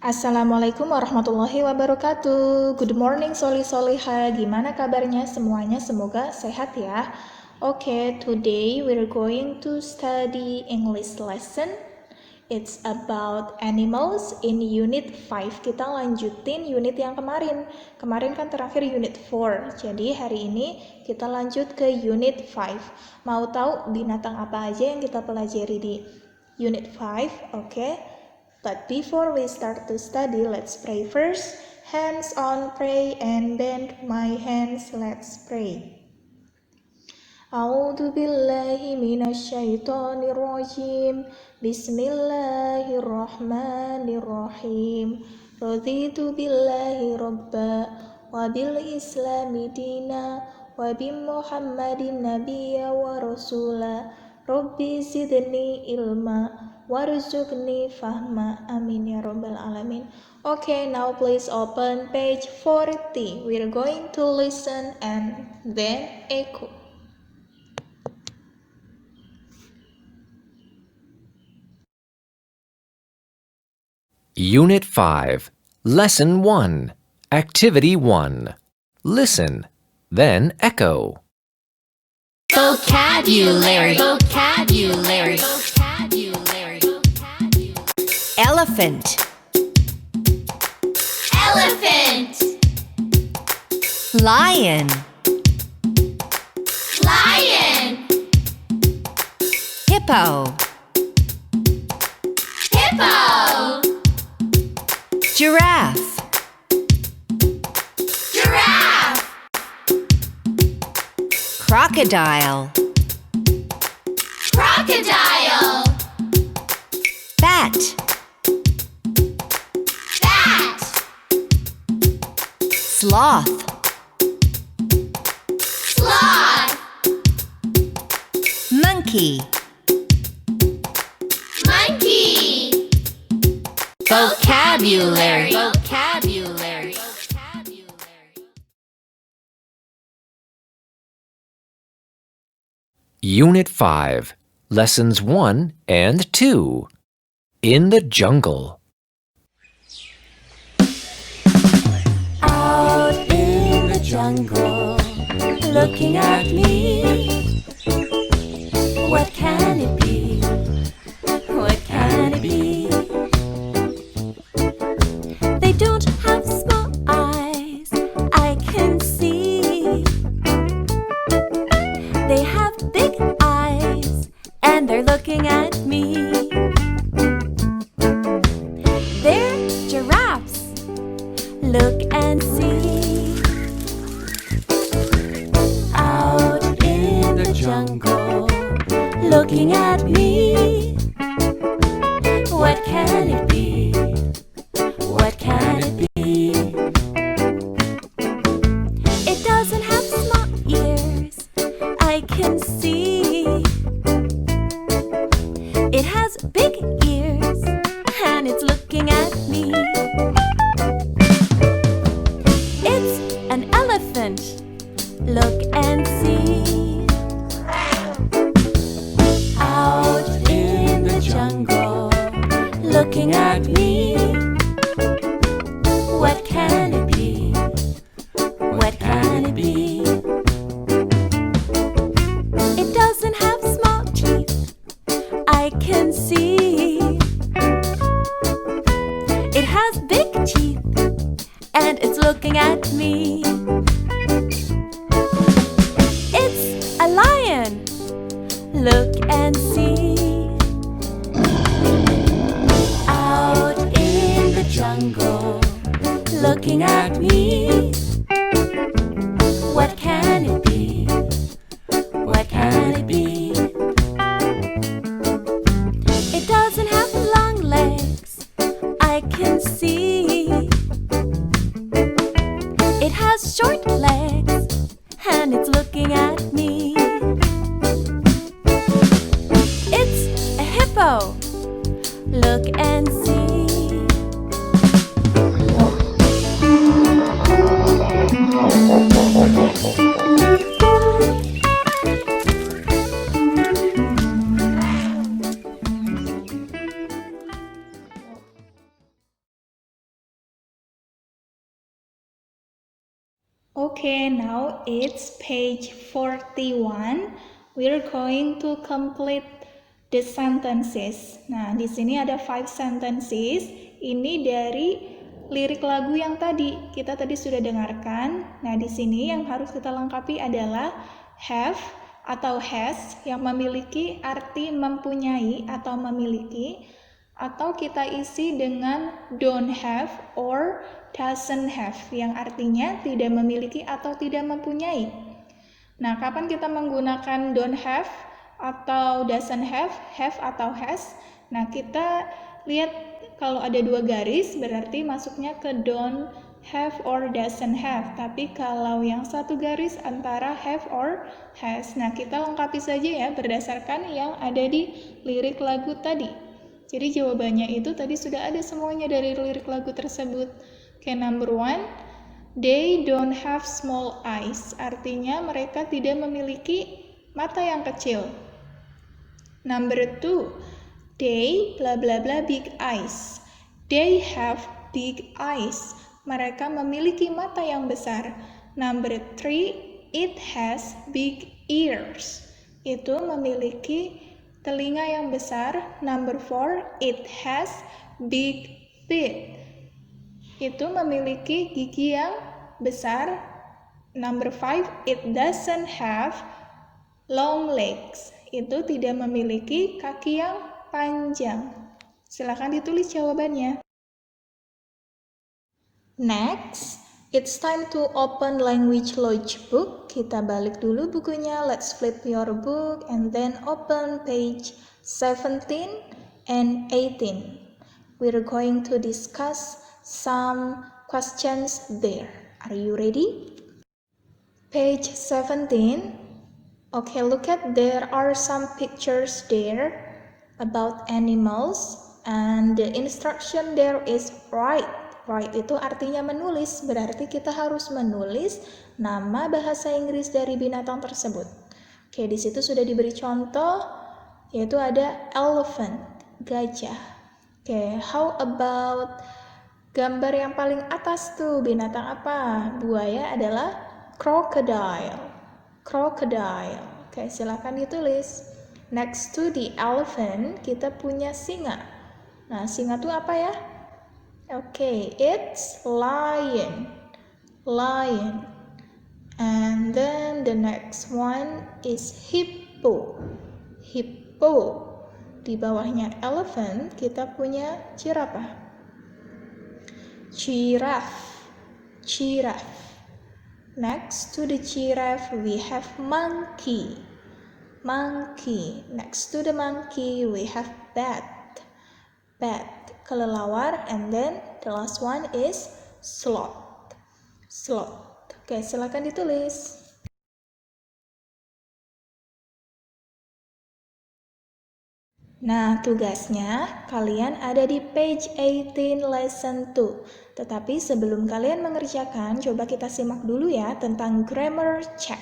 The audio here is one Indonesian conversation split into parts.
Assalamualaikum warahmatullahi wabarakatuh. Good morning Soli-Soliha. Gimana kabarnya semuanya? Semoga sehat ya. Okay, today we're going to study English lesson. It's about animals in unit 5. Kita lanjutin unit yang kemarin. Kemarin kan terakhir unit 4. Jadi hari ini kita lanjut ke unit 5. Mau tahu binatang apa aja yang kita pelajari di unit 5? Okay. But before we start to study, let's pray first. Hands on, pray, and bend my hands, let's pray. A'udzu billahi minasyaitonir rajim. Bismillahirrahmanirrahim. Raditu billahi rabba wa bil islami dina wa bi Muhammadin nabiyya wa rasula. Rabbi zidni ilma warzuqni fahma, amin ya rabbal alamin. Okay, now please open page 40. We're going to listen and then echo. Unit 5, Lesson 1, Activity 1. Listen, then echo. Vocabulary. Vocabulary. Vocabulary. Elephant. Elephant. Lion. Lion. Hippo. Hippo. Giraffe. Giraffe. Crocodile. Crocodile. Bat. Bat. Sloth. Sloth. Monkey. Monkey. Vocabulary. Vocabulary. Unit 5, Lessons 1 and 2. In the Jungle. Out in the jungle, looking at me. What can it be? What can it be? They don't have small eyes, I can see. They have big eyes, and they're looking at me. They're giraffes. Look and see. Out in the jungle, looking at me. What can it be? What can it be? It doesn't have small ears, I can see. It has big ears, and it's looking at me. It's an elephant. Look and see. Out in the jungle, looking at me. What can it be? What can it be? It doesn't have small teeth, I can see. It has big teeth, and it's looking at me. It's a lion. Look and see. Out in the jungle, looking at me. What can it be? What can it be? It doesn't have long legs, I can see. It has short legs, and it's looking at me. It's a hippo. Look and see. Okay, now it's page 41. We're going to complete the sentences. Nah, di sini ada 5 sentences. Ini dari lirik lagu yang tadi kita sudah dengarkan. Nah, di sini yang harus kita lengkapi adalah have atau has yang memiliki arti mempunyai atau memiliki, atau kita isi dengan don't have or doesn't have yang artinya tidak memiliki atau tidak mempunyai. Nah, kapan kita menggunakan don't have atau doesn't have atau has? Nah, kita lihat kalau ada 2 garis berarti masuknya ke don't have or doesn't have. Tapi kalau yang 1 garis antara have or has. Nah, kita lengkapi saja ya berdasarkan yang ada di lirik lagu tadi. Jadi jawabannya itu tadi sudah ada semuanya dari lirik lagu tersebut. Oke, number 1, they don't have small eyes. Artinya mereka tidak memiliki mata yang kecil. Number 2, they bla bla bla big eyes. They have big eyes. Mereka memiliki mata yang besar. Number 3, it has big ears. Itu memiliki telinga yang besar. Number 4, it has big teeth. Itu memiliki gigi yang besar. Number 5, it doesn't have long legs. Itu tidak memiliki kaki yang panjang. Silakan ditulis jawabannya. Next, it's time to open language lodge book. Kita balik dulu bukunya. Let's flip your book and then open page 17 and 18. We're going to discuss some questions there. Are you ready? Page 17. Okay, look at, there are some pictures there about animals and the instruction there is write. Write itu artinya menulis, berarti kita harus menulis nama bahasa Inggris dari binatang tersebut. Oke, di situ sudah diberi contoh, yaitu ada elephant, gajah. Oke, how about gambar yang paling atas tuh, binatang apa? Buaya adalah crocodile. Crocodile. Oke, silakan ditulis. Next to the elephant, kita punya singa. Nah, singa tuh apa ya? Oke, it's lion. Lion. And then the next one is hippo. Hippo. Di bawahnya elephant, kita punya jerapah. Giraffe. Giraffe. Next to the giraffe, we have monkey. Monkey. Next to the monkey, we have bat. Bat. Kelelawar. And then the last one is sloth. Sloth. Oke, silakan ditulis. Nah, tugasnya kalian ada di page 18 lesson 2. Tetapi sebelum kalian mengerjakan, coba kita simak dulu ya tentang grammar check.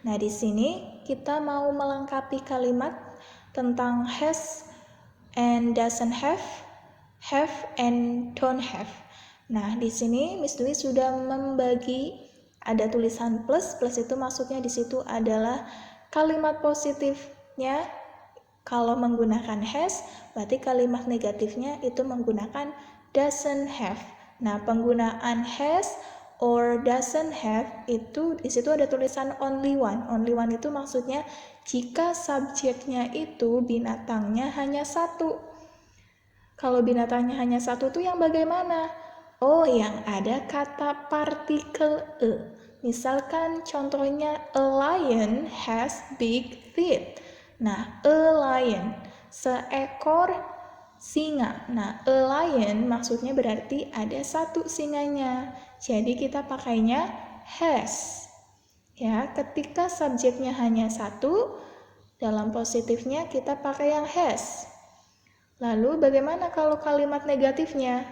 Nah, di sini kita mau melengkapi kalimat tentang has and doesn't have and don't have. Nah, di sini Miss Dwi sudah membagi, ada tulisan plus. Plus itu maksudnya di situ adalah kalimat positifnya. Kalau menggunakan has, berarti kalimat negatifnya itu menggunakan doesn't have. Nah, penggunaan has or doesn't have itu di situ ada tulisan only one. Only one itu maksudnya jika subjeknya itu binatangnya hanya satu. Kalau binatangnya hanya satu tuh yang bagaimana? Oh, yang ada kata partikel e. Misalkan contohnya a lion has big teeth. Nah, a lion, seekor singa. Nah, a lion maksudnya berarti ada satu singanya. Jadi kita pakainya has. Ya, ketika subjeknya hanya satu, dalam positifnya kita pakai yang has. Lalu bagaimana kalau kalimat negatifnya?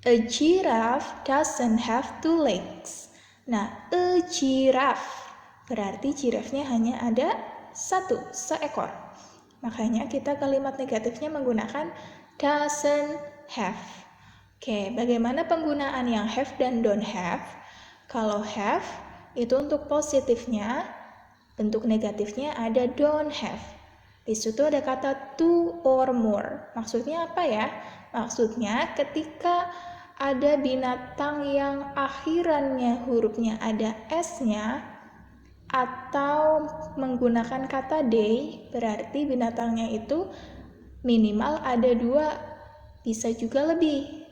A giraffe doesn't have 2 legs. Nah, a giraffe berarti giraffe-nya hanya ada satu, seekor. Makanya kita kalimat negatifnya menggunakan doesn't have. Oke, bagaimana penggunaan yang have dan don't have? Kalau have, itu untuk positifnya, bentuk negatifnya ada don't have. Di situ ada kata two or more. Maksudnya apa ya? Maksudnya ketika ada binatang yang akhirannya hurufnya ada S-nya, atau menggunakan kata they, berarti binatangnya itu minimal ada 2, bisa juga lebih.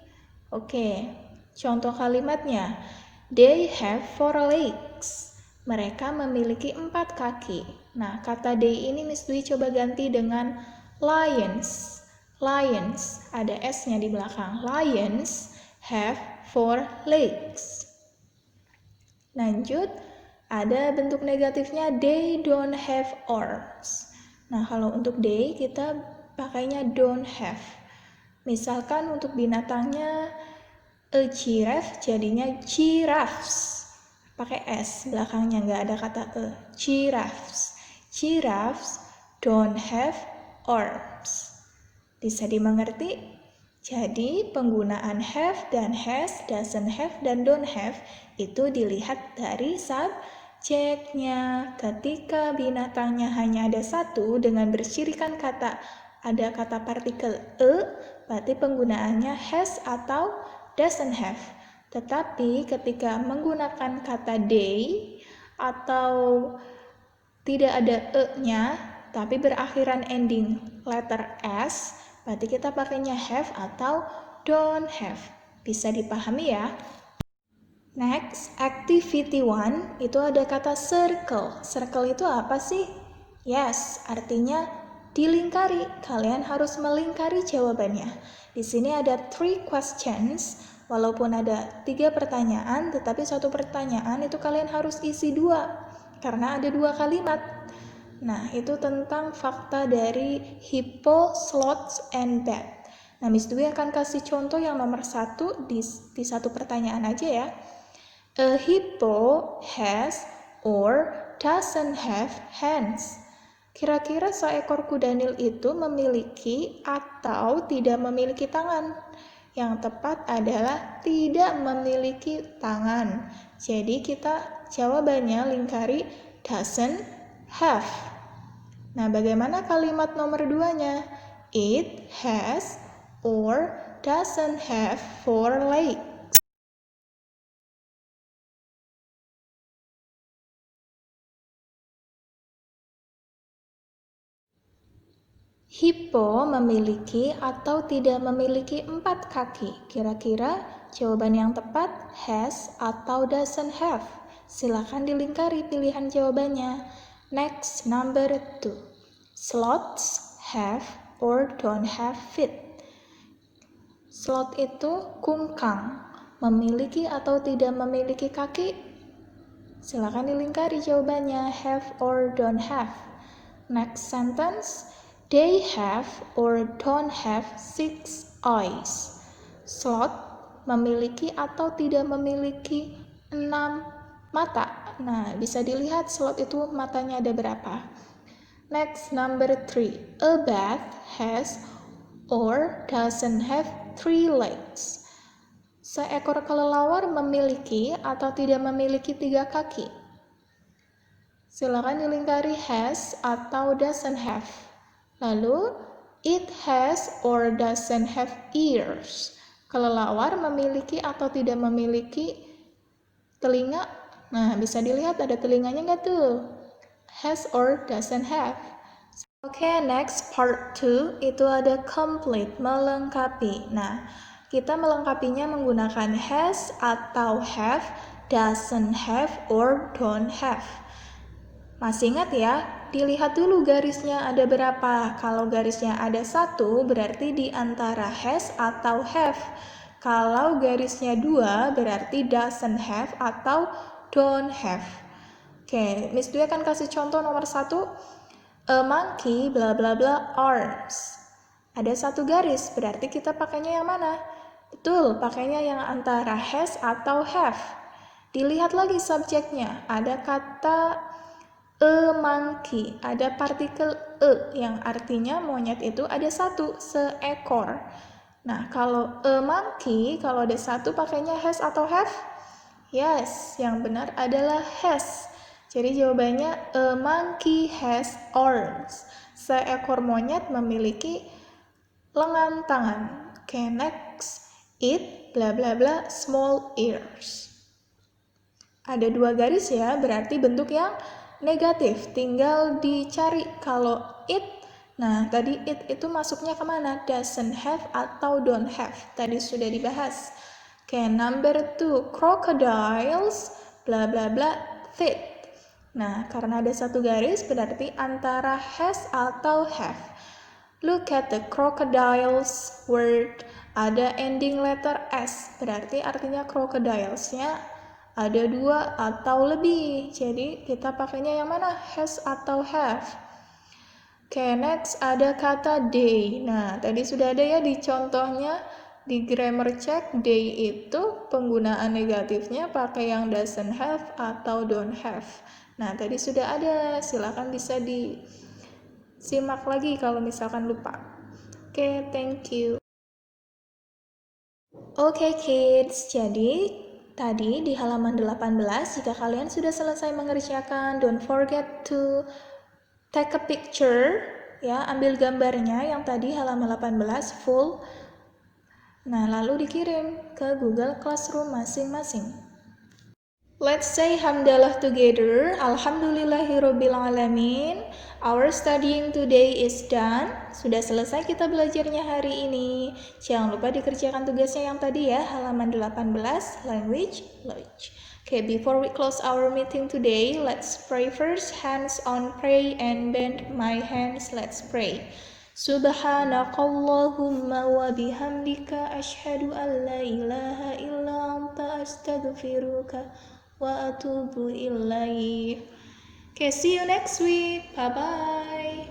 Oke, contoh kalimatnya. They have 4 legs. Mereka memiliki 4 kaki. Nah, kata they ini Miss Dwi coba ganti dengan lions. Lions, ada S-nya di belakang. Lions have 4 legs. Lanjut, ada bentuk negatifnya they don't have arms. Nah, kalau untuk they kita pakainya don't have. Misalkan untuk binatangnya a giraffe jadinya giraffes. Pakai S belakangnya, nggak ada kata e. Giraffes. Giraffes don't have arms. Bisa dimengerti? Jadi penggunaan have dan has, doesn't have dan don't have itu dilihat dari subjeknya. Ketika binatangnya hanya ada 1 dengan bercirikan kata ada kata partikel e, berarti penggunaannya has atau doesn't have. Tetapi ketika menggunakan kata they atau tidak ada e-nya tapi berakhiran ending letter s, berarti kita pakainya have atau don't have. Bisa dipahami ya? Next, activity 1 itu ada kata circle. Circle itu apa sih? Yes, artinya dilingkari. Kalian harus melingkari jawabannya. Di sini ada 3 questions. Walaupun ada 3 pertanyaan, tetapi satu pertanyaan itu kalian harus isi 2. Karena ada 2 kalimat. Nah, itu tentang fakta dari hippo, sloths, and bat. Nah, Miss Dwi akan kasih contoh yang nomor 1 di satu pertanyaan aja ya. A hippo has or doesn't have hands. Kira-kira seekor kuda Nil itu memiliki atau tidak memiliki tangan? Yang tepat adalah tidak memiliki tangan. Jadi kita jawabannya lingkari doesn't have. Nah, bagaimana kalimat nomor 2-nya? It has or doesn't have 4 legs. Hippo memiliki atau tidak memiliki 4 kaki. Kira-kira jawaban yang tepat has atau doesn't have. Silakan dilingkari pilihan jawabannya. Next, number 2. Sloths have or don't have feet. Sloth itu kungkang, memiliki atau tidak memiliki kaki. Silakan dilingkari jawabannya have or don't have. Next sentence. They have or don't have 6 eyes. Sloth memiliki atau tidak memiliki 6 mata. Nah, bisa dilihat sloth itu matanya ada berapa. Next, number 3. A bat has or doesn't have 3 legs. Seekor kelelawar memiliki atau tidak memiliki 3 kaki. Silakan dilingkari has atau doesn't have. Lalu, it has or doesn't have ears. Kelelawar memiliki atau tidak memiliki telinga. Nah, bisa dilihat ada telinganya nggak tuh? Has or doesn't have. Oke, next part 2 itu ada complete, melengkapi. Nah, kita melengkapinya menggunakan has atau have, doesn't have, or don't have. Masih ingat ya? Dilihat dulu garisnya ada berapa. Kalau garisnya ada 1, berarti di antara has atau have. Kalau garisnya 2, berarti doesn't have atau don't have. Oke, Miss Dwi akan kasih contoh nomor 1. A monkey bla bla bla arms. Ada 1 garis, berarti kita pakainya yang mana? Betul, pakainya yang antara has atau have. Dilihat lagi subjeknya, ada kata a monkey, ada partikel e yang artinya monyet itu ada 1, seekor. Nah, kalau a monkey, kalau ada 1 pakainya has atau have? Yes, yang benar adalah has. Jadi jawabannya a monkey has arms. Seekor monyet memiliki lengan tangan. Okay, next. It bla bla bla small ears. Ada 2 garis ya, berarti bentuk yang negatif. Tinggal dicari kalau it. Nah, tadi it itu masuknya kemana? Doesn't have atau don't have. Tadi sudah dibahas. Oke, number 2. Crocodiles bla bla bla fit. Nah, karena ada 1 garis berarti antara has atau have. Look at the crocodiles word. Ada ending letter S, berarti artinya crocodilesnya ada 2 atau lebih. Jadi kita pakainya yang mana? Has atau have. Oke, next ada kata day. Nah, tadi sudah ada ya di contohnya di grammar check. Day itu penggunaan negatifnya pakai yang doesn't have atau don't have. Nah, tadi sudah ada. Silakan bisa disimak lagi kalau misalkan lupa. Oke, thank you. Oke kids, jadi tadi di halaman 18 jika kalian sudah selesai mengerjakan, don't forget to take a picture, ya, ambil gambarnya yang tadi halaman 18 full. Nah, lalu dikirim ke Google Classroom masing-masing. Let's say hamdalah together. Alhamdulillahirabbil alamin. Our studying today is done. Sudah selesai kita belajarnya hari ini. Jangan lupa dikerjakan tugasnya yang tadi ya, halaman 18, language. Okay, before we close our meeting today, let's pray first. Hands on pray and bend my hands. Let's pray. Subhanakallahumma wa bihamdika asyhadu an la ilaha illa anta astaghfiruka wa atubu ilaih. Okay, see you next week. Bye-bye.